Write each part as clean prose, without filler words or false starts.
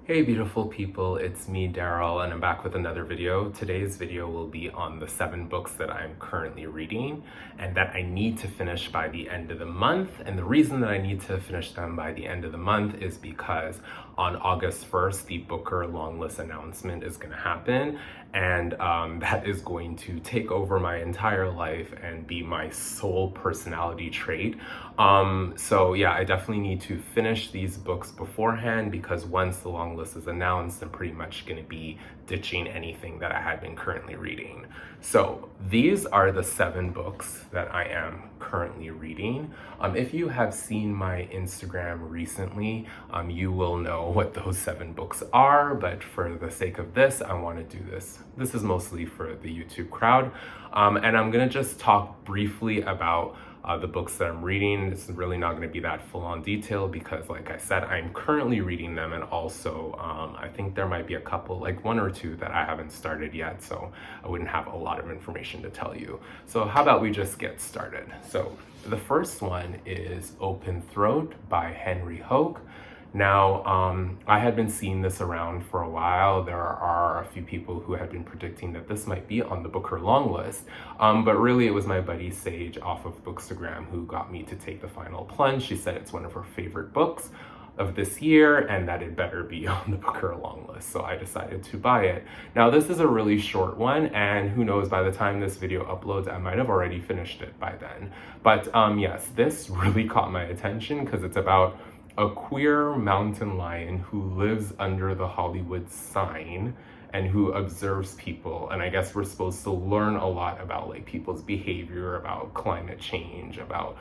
Hey beautiful people, it's me Daryl and I'm back with another video. Today's video will be on the 7 books that I'm currently reading and that I need to finish by the end of the month. And the reason that I need to finish them by the end of the month is because on August 1st, the Booker long list announcement is going to happen, and that is going to take over my entire life and be my sole personality trait. So yeah, I definitely need to finish these books beforehand because once the long list is announced, I'm pretty much going to be ditching anything that I had been currently reading. So these are the 7 books that I am currently reading. If you have seen my Instagram recently, you will know what those 7 books are, but for the sake of this, I want to do this. This is mostly for the YouTube crowd, and I'm gonna just talk briefly about the books that I'm reading. It's really not going to be that full-on detail because, like I said, I'm currently reading them, and also I think there might be a couple, like 1 or 2 that I haven't started yet, so I wouldn't have a lot of information to tell you. So how about we just get started? So the first one is Open Throat by Henry Hoke. Now, I had been seeing this around for a while. There are a few people who had been predicting that this might be on the Booker long list, but really it was my buddy Sage off of Bookstagram who got me to take the final plunge. She said it's one of her favorite books of this year and that it better be on the Booker long list, so I decided to buy it. Now, this is a really short one, and who knows, by the time this video uploads, I might have already finished it by then. But yes, this really caught my attention because it's about a queer mountain lion who lives under the Hollywood sign and who observes people. And I guess we're supposed to learn a lot about like people's behavior, about climate change, about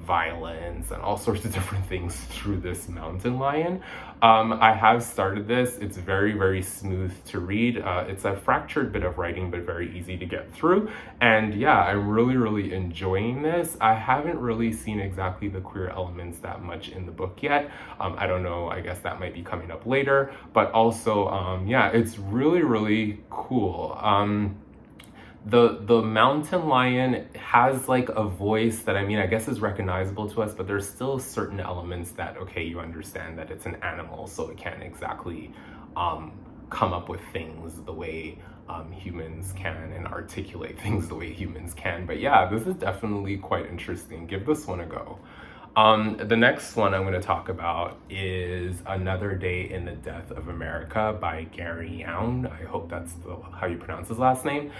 violence, and all sorts of different things through this mountain lion. I have started this. It's very, very smooth to read. It's a fractured bit of writing, but very easy to get through. And yeah, I'm really, really enjoying this. I haven't really seen exactly the queer elements that much in the book yet. I don't know, I guess that might be coming up later, but also, yeah, it's really, really cool. The mountain lion has like a voice that, I mean, I guess is recognizable to us, but there's still certain elements that, okay, you understand that it's an animal, so it can't exactly come up with things the way humans can and articulate things the way humans can. But yeah, this is definitely quite interesting. Give this one a go. The next one I'm going to talk about is Another Day in the Death of America by Gary Younge. I hope that's how you pronounce his last name.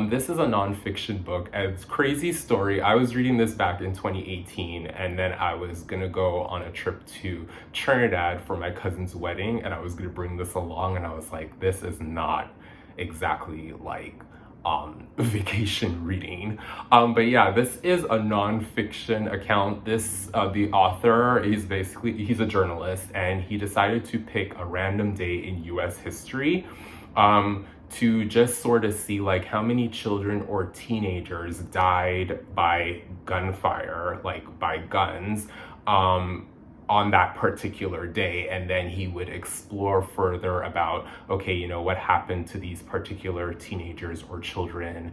This is a nonfiction book, and it's a crazy story. I was reading this back in 2018, and then I was going to go on a trip to Trinidad for my cousin's wedding, and I was going to bring this along, and I was like, this is not exactly like vacation reading. But yeah, this is a non-fiction account. This the author is he's a journalist, and he decided to pick a random day in US history to just sort of see like how many children or teenagers died by gunfire, like by guns, on that particular day. And then he would explore further about, okay, you know, what happened to these particular teenagers or children,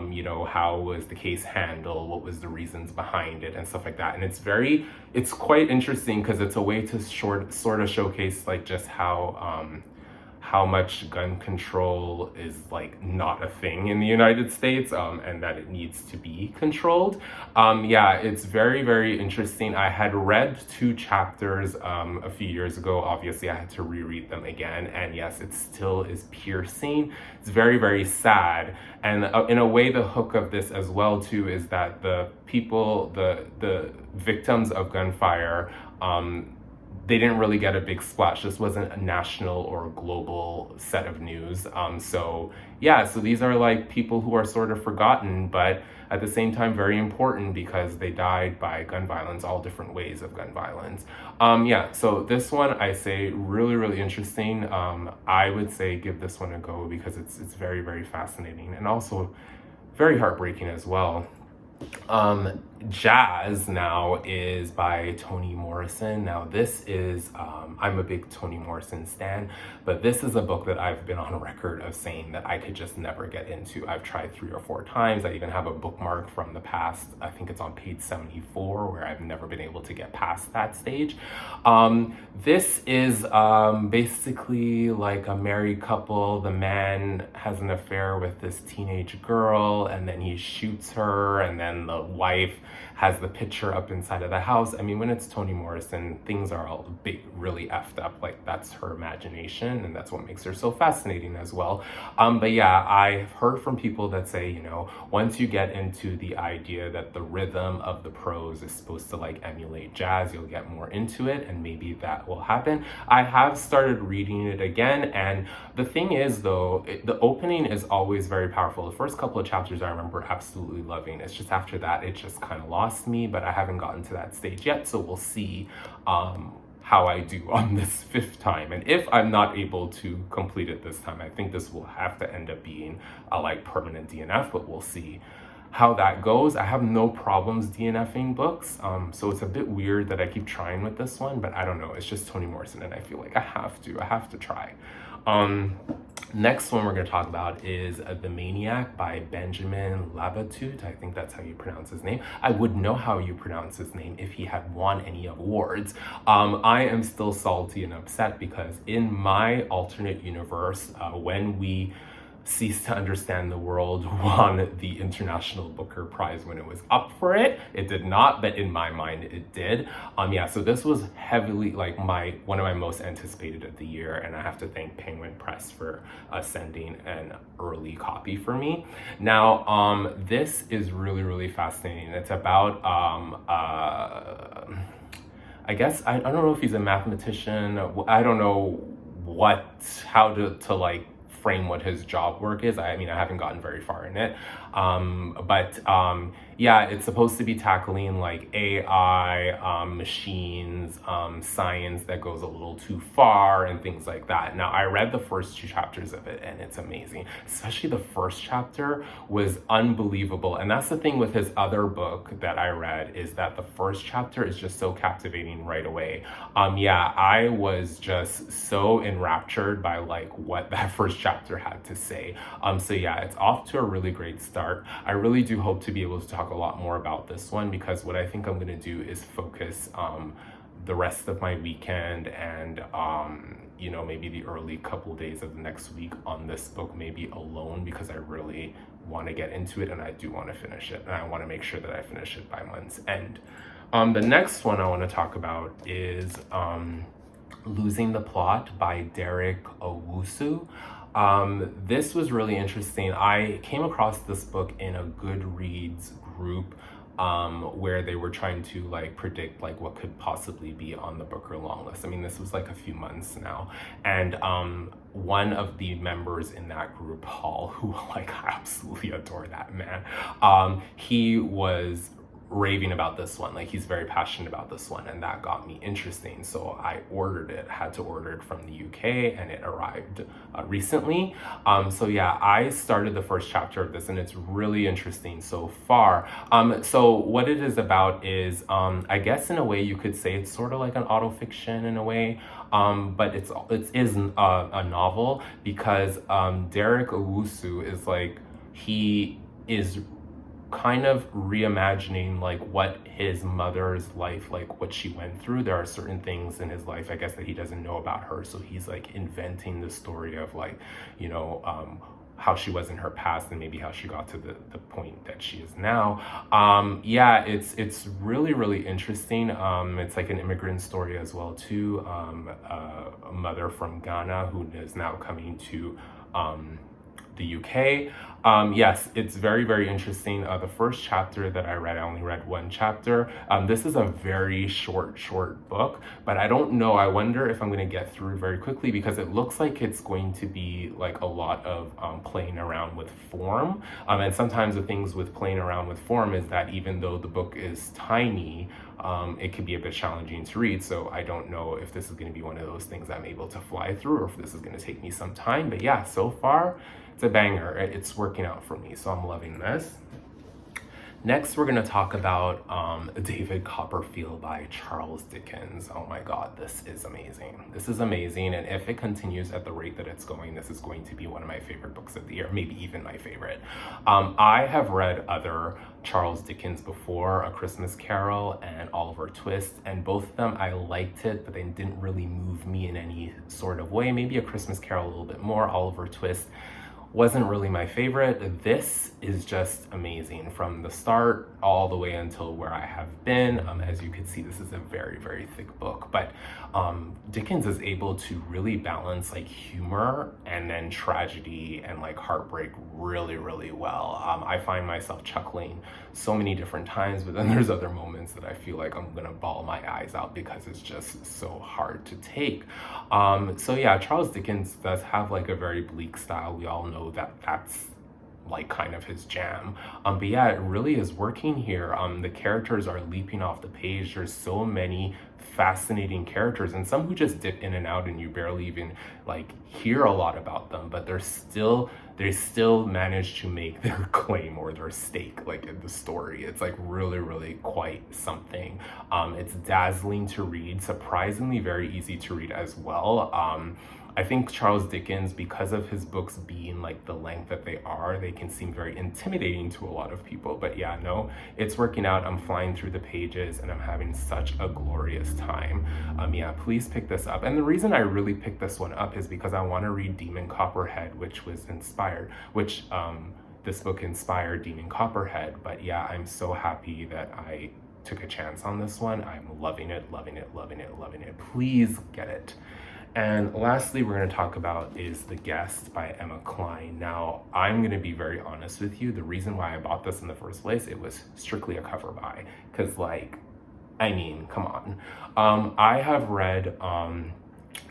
you know, how was the case handled, what was the reasons behind it, and stuff like that. And it's quite interesting because it's a way to sort of showcase like just how much gun control is like not a thing in the United States, and that it needs to be controlled. Yeah, it's very, very interesting. I had read 2 chapters a few years ago. Obviously, I had to reread them again, and yes, it still is piercing. It's very, very sad. And in a way, the hook of this as well too is that the people, the victims of gunfire, they didn't really get a big splash. This wasn't a national or global set of news. So yeah, so these are like people who are sort of forgotten, but at the same time very important because they died by gun violence, all different ways of gun violence. Yeah, so this one I say really, really interesting. I would say give this one a go because it's very, very fascinating and also very heartbreaking as well. Jazz now is by Toni Morrison. Now this is, I'm a big Toni Morrison stan, but this is a book that I've been on record of saying that I could just never get into. I've tried 3 or 4 times. I even have a bookmark from the past, I think it's on page 74, where I've never been able to get past that stage. This is basically like a married couple. The man has an affair with this teenage girl, and then he shoots her, and then the wife has the picture up inside of the house. I mean, when it's Toni Morrison, things are all big, really effed up. Like, that's her imagination, and that's what makes her so fascinating as well. But yeah, I've heard from people that say, you know, once you get into the idea that the rhythm of the prose is supposed to like emulate jazz, you'll get more into it, and maybe that will happen. I have started reading it again, and the thing is, though, the opening is always very powerful. The first couple of chapters I remember absolutely loving. It's just after that, it just kind of lost me, but I haven't gotten to that stage yet, so we'll see how I do on this 5th time. And if I'm not able to complete it this time, I think this will have to end up being a like permanent DNF, but we'll see how that goes. I have no problems DNFing books, so it's a bit weird that I keep trying with this one, but I don't know, it's just Toni Morrison, and I feel like I have to try. Next one we're going to talk about is The Maniac by Benjamín Labatut. I think that's how you pronounce his name. I would know how you pronounce his name if he had won any awards. I am still salty and upset because in my alternate universe, when we Cease to Understand the World won the International Booker Prize when it was up for it. It did not, but in my mind it did. Yeah, so this was heavily like one of my most anticipated of the year, and I have to thank Penguin Press for sending an early copy for me. Now, this is really, really fascinating. It's about I guess I don't know if he's a mathematician. I don't know how to like frame what his job work is. I mean, I haven't gotten very far in it. Yeah, it's supposed to be tackling like AI, machines, science that goes a little too far and things like that. Now, I read the first 2 chapters of it and it's amazing. Especially the first chapter was unbelievable. And that's the thing with his other book that I read, is that the first chapter is just so captivating right away. Yeah, I was just so enraptured by like what that first chapter had to say. So yeah, it's off to a really great start. I really do hope to be able to talk a lot more about this one, because what I think I'm going to do is focus the rest of my weekend and you know, maybe the early couple days of the next week on this book, maybe alone, because I really want to get into it and I do want to finish it, and I want to make sure that I finish it by month's end. The next one I want to talk about is Losing the Plot by Derek Owusu. This was really interesting. I came across this book in a Goodreads group where they were trying to like predict like what could possibly be on the Booker long list. I mean, this was like a few months now, and one of the members in that group, Paul, who like I absolutely adore that man, he was raving about this one. Like, he's very passionate about this one, and that got me interesting. So I ordered it, had to order it from the UK, and it arrived recently. So yeah, I started the first chapter of this, and it's really interesting so far. So what it is about is, I guess in a way you could say it's sort of like an autofiction in a way, but it is a novel, because Derek Owusu is like, he is kind of reimagining like what his mother's life, like what she went through. There are certain things in his life, I guess, that he doesn't know about her, so he's like inventing the story of like, you know, how she was in her past and maybe how she got to the point that she is now. Yeah, it's really, really interesting. It's like an immigrant story as well too. A mother from Ghana who is now coming to the UK. Yes, it's very, very interesting. The first chapter that I read, I only read 1 chapter. This is a very short book, but I don't know. I wonder if I'm going to get through it very quickly, because it looks like it's going to be like a lot of playing around with form. And sometimes the things with playing around with form is that even though the book is tiny, it can be a bit challenging to read. So I don't know if this is going to be one of those things I'm able to fly through, or if this is going to take me some time. But yeah, so far it's a banger. It's working out for me, so I'm loving this. Next, we're going to talk about David Copperfield by Charles Dickens. Oh my God, this is amazing. This is amazing. And if it continues at the rate that it's going, this is going to be one of my favorite books of the year, maybe even my favorite. I have read other Charles Dickens before, A Christmas Carol and Oliver Twist, and both of them I liked it, but they didn't really move me in any sort of way. Maybe A Christmas Carol a little bit more. Oliver Twist wasn't really my favorite. This is just amazing from the start all the way until where I have been. As you can see, this is a very, very thick book, but Dickens is able to really balance like humor and then tragedy and like heartbreak really, really well. I find myself chuckling so many different times, but then there's other moments that I feel like I'm gonna bawl my eyes out because it's just so hard to take. So yeah, Charles Dickens does have like a very bleak style. We all know that that's like kind of his jam. But yeah, it really is working here. The characters are leaping off the page. There's so many fascinating characters, and some who just dip in and out and you barely even like hear a lot about them, but they still manage to make their claim or their stake like in the story. It's like really, really quite something. It's dazzling to read, surprisingly very easy to read as well. I think Charles Dickens, because of his books being like the length that they can seem very intimidating to a lot of people. But yeah, no, it's working out. I'm flying through the pages and I'm having such a glorious time. Yeah, please pick this up. And the reason I really picked this one up is because I want to read Demon Copperhead, this book inspired Demon Copperhead. But yeah, I'm so happy that I took a chance on this one. I'm loving it, loving it, loving it, loving it. Please get it. And lastly, we're going to talk about is The Guest by Emma Cline. Now, I'm going to be very honest with you. The reason why I bought this in the first place, it was strictly a cover buy. Because, like, I mean, come on. I have read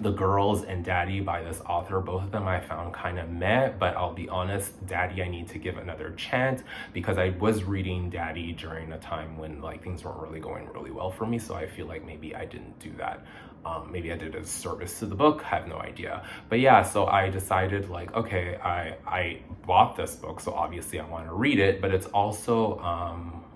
The Girls and Daddy by this author. Both of them I found kind of meh, but I'll be honest, Daddy I need to give another chance because I was reading Daddy during a time when like things weren't really going really well for me. So I feel like maybe I didn't do that. Maybe I did a service to the book, I have no idea. But yeah, so I decided like, okay, I bought this book, so obviously I want to read it, but it's also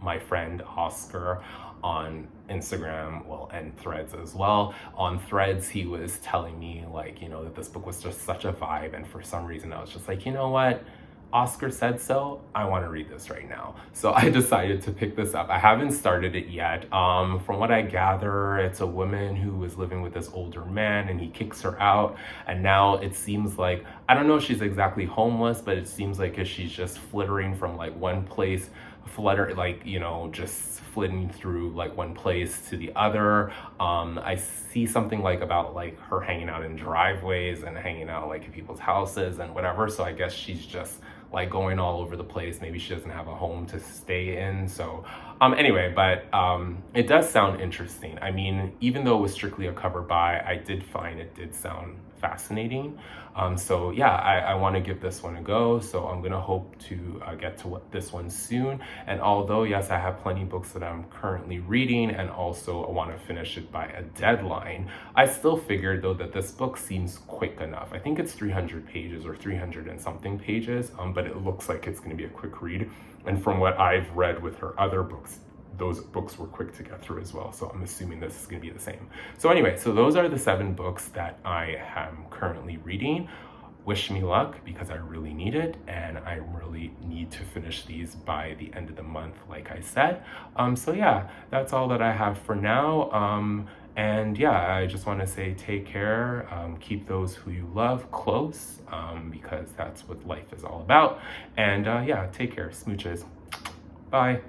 my friend Oscar on Instagram, well, and Threads as well. On Threads, he was telling me like, you know, that this book was just such a vibe, and for some reason I was just like, you know what? Oscar said so, I want to read this right now. So I decided to pick this up. I haven't started it yet. From what I gather, it's a woman who was living with this older man and he kicks her out. And now it seems like, I don't know if she's exactly homeless, but it seems like she's just flittering from like one place, just flitting through like one place to the other. I see something like about like her hanging out in driveways and hanging out like in people's houses and whatever. So I guess she's just like going all over the place. Maybe she doesn't have a home to stay in. So anyway, but it does sound interesting. I mean, even though it was strictly a cover buy, I did find it did sound fascinating. So yeah, I want to give this one a go. So I'm gonna hope to get to this one soon. And although yes, I have plenty of books that I'm currently reading and also I want to finish it by a deadline, I still figured though that this book seems quick enough. I think it's 300 pages or 300 and something pages, but it looks like it's going to be a quick read. And from what I've read with her other books, those books were quick to get through as well. So I'm assuming this is going to be the same. So anyway, so those are the 7 books that I am currently reading. Wish me luck because I really need it and I really need to finish these by the end of the month, like I said. So yeah, that's all that I have for now. And yeah, I just want to say take care, keep those who you love close, because that's what life is all about. And yeah, take care, smooches. Bye.